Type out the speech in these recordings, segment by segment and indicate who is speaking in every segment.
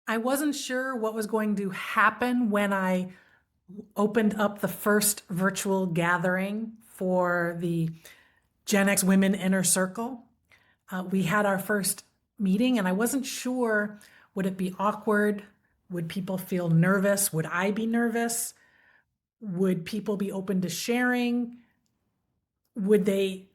Speaker 1: I wasn't sure what was going to happen when I opened up the first virtual gathering for the Gen X Women Inner Circle. We had our first meeting, and I wasn't sure, would it be awkward? Would people feel nervous? Would I be nervous? Would people be open to sharing? Would they,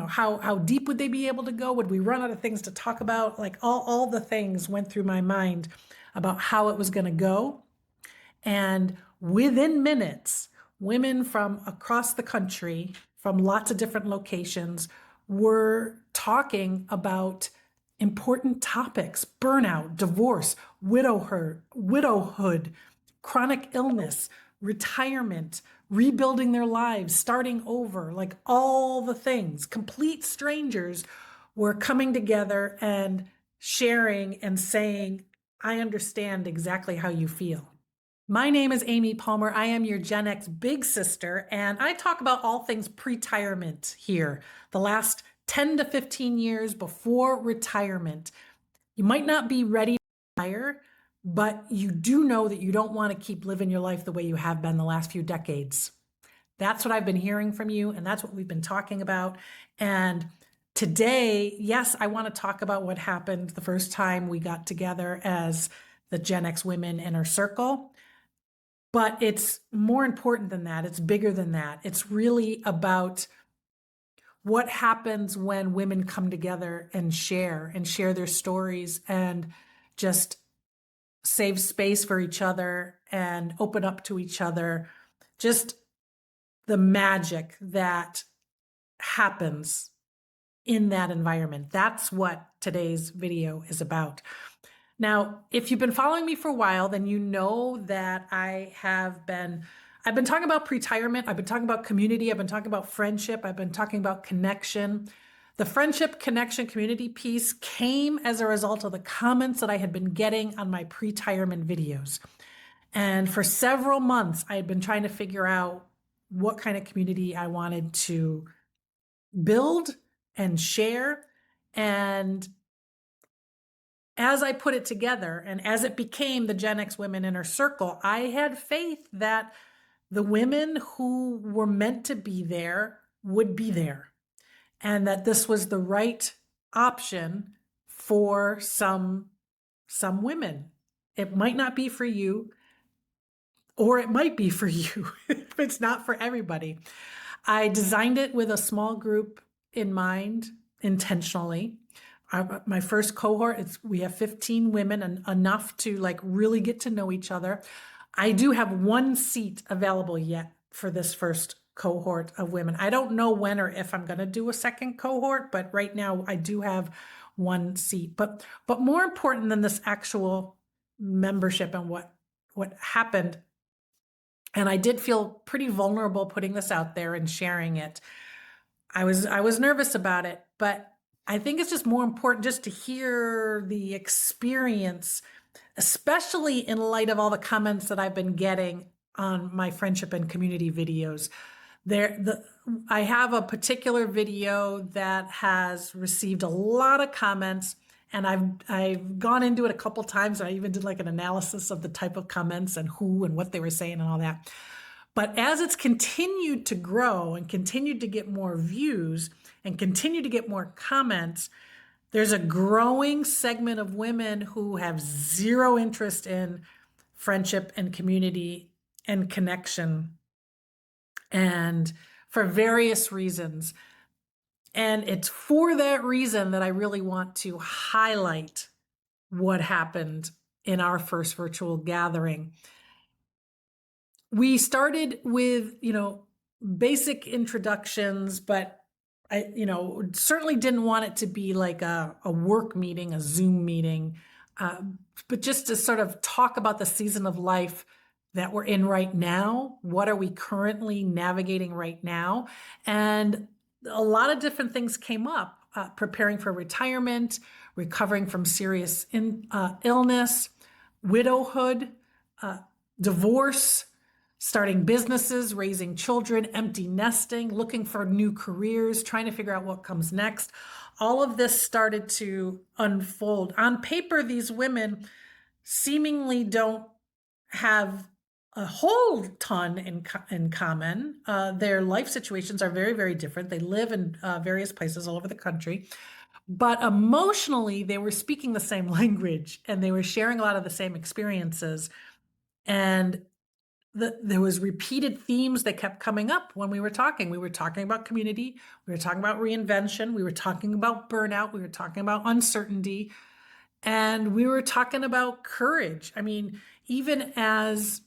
Speaker 1: how deep would they be able to go? Would we run out of things to talk about? Like all the things went through my mind about how it was going to go. And within minutes, women from across the country, from lots of different locations, were talking about important topics: burnout, divorce, widowhood, chronic illness, retirement, rebuilding their lives, starting over, like all the things. Complete strangers were coming together and sharing and saying, I understand exactly how you feel. My name is Amy Palmer. I am your Gen X big sister, and I talk about all things pre-retirement here, the last 10 to 15 years before retirement. You might not be ready to retire, but you do know that you don't want to keep living your life the way you have been the last few decades. That's what I've been hearing from you, and that's what we've been talking about. And today, yes, I want to talk about what happened the first time we got together as the Gen X Women Inner Circle. But it's more important than that. It's bigger than that. It's really about what happens when women come together and share their stories and just save space for each other and open up to each other. Just the magic that happens in that environment. That's what today's video is about. Now, if you've been following me for a while, then you know that I've been talking about pre-retirement. I've been talking about community. I've been talking about friendship. I've been talking about connection. The friendship, connection, community piece came as a result of the comments that I had been getting on my pre-retirement videos. And for several months, I had been trying to figure out what kind of community I wanted to build and share. And as I put it together and as it became the Gen X Women Inner Circle, I had faith that the women who were meant to be there would be there, and that this was the right option for some women. It might not be for you, or it might be for you if it's not for everybody. I designed it with a small group in mind intentionally. My first cohort, we have 15 women, and enough to like really get to know each other. I do have one seat available yet for this first cohort of women. I don't know when or if I'm going to do a second cohort, but right now I do have one seat. But more important than this actual membership and what happened, and I did feel pretty vulnerable putting this out there and sharing it. I was nervous about it, but I think it's just more important just to hear the experience, especially in light of all the comments that I've been getting on my friendship and community videos. I have a particular video that has received a lot of comments, and I've gone into it a couple times. I even did like an analysis of the type of comments and who and what they were saying and all that. But as it's continued to grow and continued to get more views and continue to get more comments, there's a growing segment of women who have zero interest in friendship and community and connection, and for various reasons. And it's for that reason that I really want to highlight what happened in our first virtual gathering. We started with, basic introductions, but I, certainly didn't want it to be like a work meeting, a Zoom meeting, but just to sort of talk about the season of life that we're in right now. What are we currently navigating right now? And a lot of different things came up: preparing for retirement, recovering from serious illness, widowhood, divorce, starting businesses, raising children, empty nesting, looking for new careers, trying to figure out what comes next. All of this started to unfold. On paper, these women seemingly don't have a whole ton in common. Their life situations are very, very different. They live in various places all over the country, but emotionally, they were speaking the same language and they were sharing a lot of the same experiences. And there was repeated themes that kept coming up when we were talking. We were talking about community. We were talking about reinvention. We were talking about burnout. We were talking about uncertainty. And we were talking about courage. I mean, even as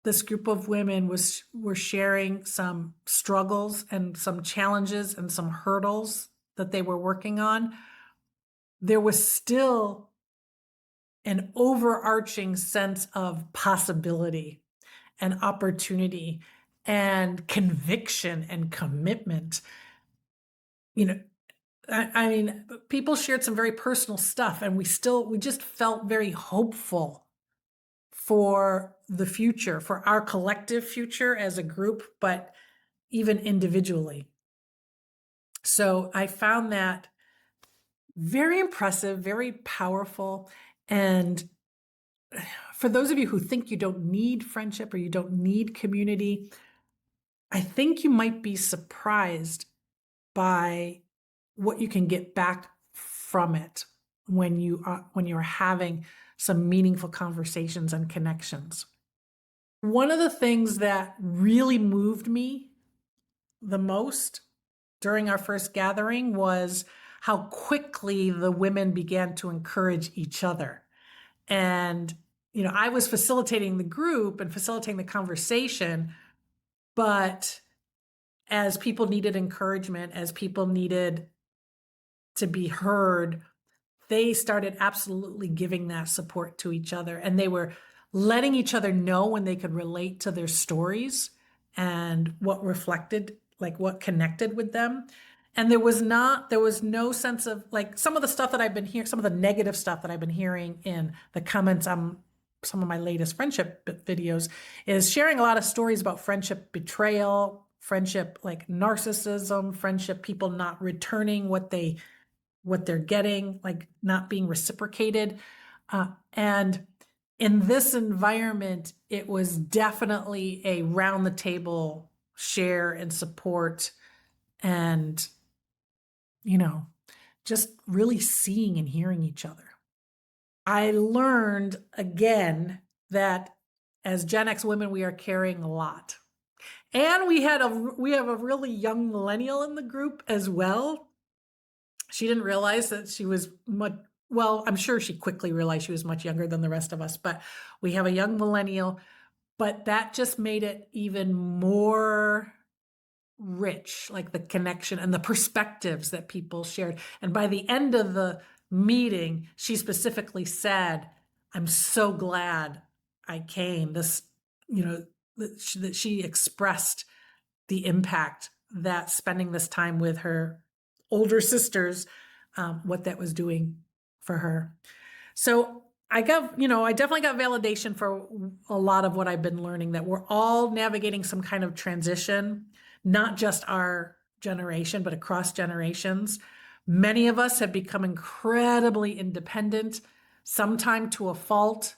Speaker 1: this group of women were sharing some struggles and some challenges and some hurdles that they were working on, there was still an overarching sense of possibility and opportunity and conviction and commitment. You know, I mean, people shared some very personal stuff, and we just felt very hopeful for the future, for our collective future as a group, but even individually. So I found that very impressive, very powerful. And for those of you who think you don't need friendship or you don't need community, I think you might be surprised by what you can get back from it when you're having some meaningful conversations and connections. One of the things that really moved me the most during our first gathering was how quickly the women began to encourage each other. And, I was facilitating the group and facilitating the conversation, but as people needed encouragement, as people needed to be heard, they started absolutely giving that support to each other. And they were letting each other know when they could relate to their stories and what reflected, like what connected with them. And there was no sense of, like, some of the stuff that I've been hearing, some of the negative stuff that I've been hearing in the comments on some of my latest friendship videos is sharing a lot of stories about friendship betrayal, friendship like narcissism, friendship people not returning what they're getting, like not being reciprocated. And in this environment, it was definitely a round the table share and support and, just really seeing and hearing each other. I learned again that as Gen X women, we are carrying a lot. And we have a really young millennial in the group as well. She didn't realize that she was well, I'm sure she quickly realized she was much younger than the rest of us, but we have a young millennial, but that just made it even more rich, like the connection and the perspectives that people shared. And by the end of the meeting, she specifically said, "I'm so glad I came." That she expressed the impact that spending this time with her older sisters, what that was doing for her. So I definitely got validation for a lot of what I've been learning, that we're all navigating some kind of transition, not just our generation, but across generations. Many of us have become incredibly independent, sometime to a fault.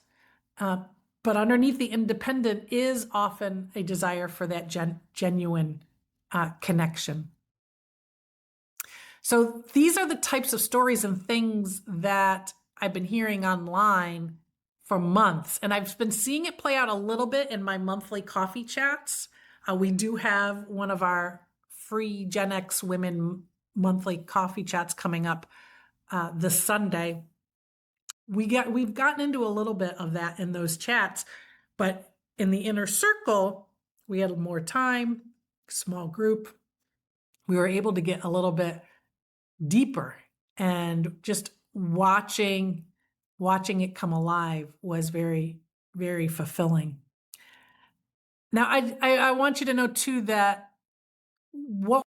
Speaker 1: But underneath the independent is often a desire for that genuine connection. So these are the types of stories and things that I've been hearing online for months. And I've been seeing it play out a little bit in my monthly coffee chats. We do have one of our free Gen X women monthly coffee chats coming up this Sunday. We've gotten into a little bit of that in those chats, but in the inner circle, we had more time, small group. We were able to get a little bit deeper, and just watching it come alive was very, very fulfilling. Now, I want you to know too that what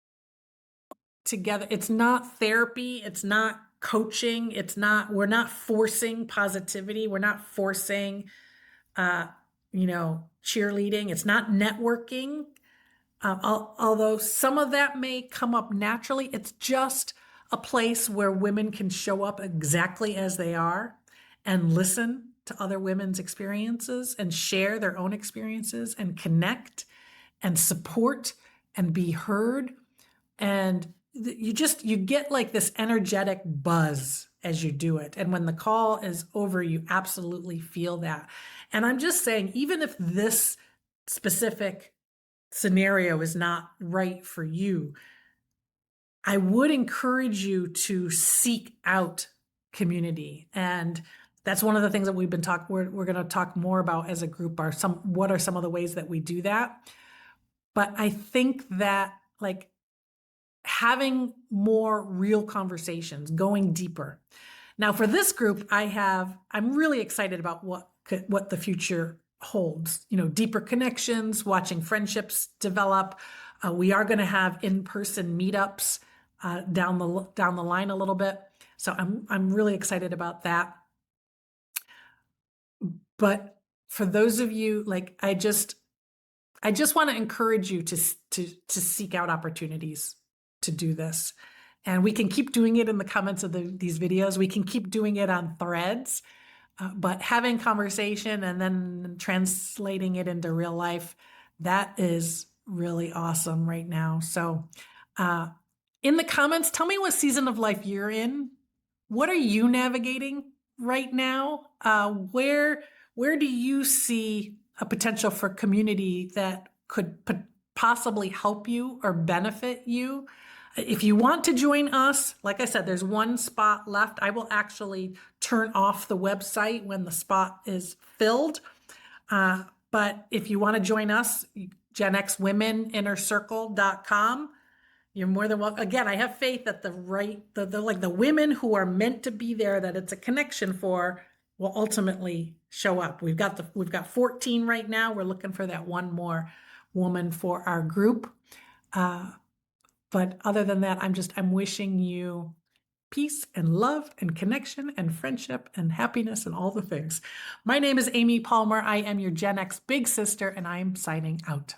Speaker 1: together, it's not therapy, it's not coaching, we're not forcing positivity, we're not forcing cheerleading, it's not networking. Although some of that may come up naturally, it's just a place where women can show up exactly as they are and listen to other women's experiences and share their own experiences and connect and support and be heard. And you get like this energetic buzz as you do it. And when the call is over, you absolutely feel that. And I'm just saying, even if this specific scenario is not right for you, I would encourage you to seek out community. And that's one of the things that we've been talking, we're going to talk more about as a group are what are some of the ways that we do that. But I think that like having more real conversations, going deeper. Now for this group, I'm really excited about what the future holds, deeper connections, watching friendships develop. We are going to have in-person meetups down the line a little bit. So I'm really excited about that. But for those of you, like, I just want to encourage you to seek out opportunities to do this. And we can keep doing it in the comments of these videos. We can keep doing it on threads, but having conversation and then translating it into real life, that is really awesome right now. So in the comments, tell me what season of life you're in. What are you navigating right now? Where do you see a potential for community that could possibly help you or benefit you? If you want to join us, like I said, there's one spot left. I will actually turn off the website when the spot is filled. But if you want to join us, GenXWomenInnerCircle.com. You're more than welcome. Again, I have faith that the women who are meant to be there, that it's a connection for, will ultimately show up. We've got 14 right now. We're looking for that one more woman for our group. But other than that, I'm wishing you peace and love and connection and friendship and happiness and all the things. My name is Amy Palmer. I am your Gen X big sister, and I'm signing out.